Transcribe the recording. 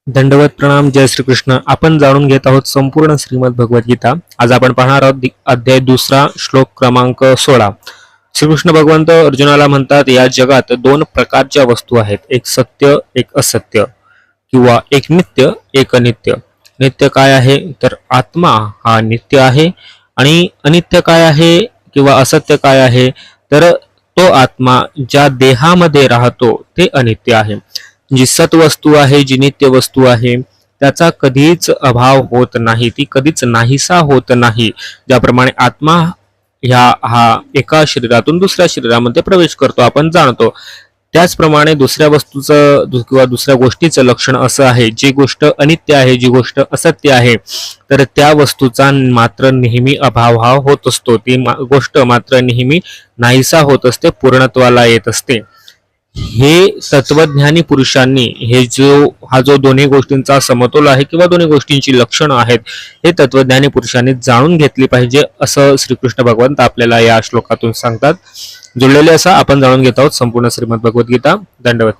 दंडवत प्रणाम. जय श्रीकृष्ण. आपण जाणून घेत आहोत संपूर्ण श्रीमद भगवद्गीता. आज आपण पाहणार आहोत अध्याय 2 श्लोक क्रमांक 16. श्रीकृष्ण भगवंत अर्जुनाला म्हणतात, या जगात दोन प्रकारच्या वस्तू आहेत, एक सत्य एक असत्य, किंवा एक नित्य एक अनित्य. नित्य काय आहे तर आत्मा हा नित्य आहे, आणि अनित्य काय आहे किंवा असत्य काय आहे तर तो आत्मा ज्या देहामध्ये राहतो ते अनित्य आहे. जी सत वस्तू आहे, जी नित्य वस्तू आहे, त्याचा कधीच अभाव होत नाही, ती कधीच नाहीसा होत नाही. ज्याप्रमाणे आत्मा हा एका शरीरातून दुसऱ्या शरीरामध्ये प्रवेश करतो आपण जाणतो, त्याचप्रमाणे दुसऱ्या वस्तूचं किंवा दुसऱ्या गोष्टीचं लक्षण असं आहे, जी गोष्ट अनित्य आहे, जी गोष्ट असत्य आहे, तर त्या वस्तूचा मात्र नेहमी अभाव हा होत असतो, ती गोष्ट मात्र नेहमी नाहीसा होत असते, पूर्णत्वाला येत असते. हे तत्वज्ञानी पुरुषांनी हा जो दोन्ही गोष्टींचा समतोल आहे किंवा दोन्ही गोष्टींची लक्षणं आहेत, हे तत्वज्ञानी पुरुषांनी जाणून घेतली पाहिजे, असं श्रीकृष्ण भगवंत आपल्याला या श्लोकातून सांगतात. जुळलेले असा आपण जाणून घेत आहोत संपूर्ण श्रीमद भगवद्गीता. दंडवत.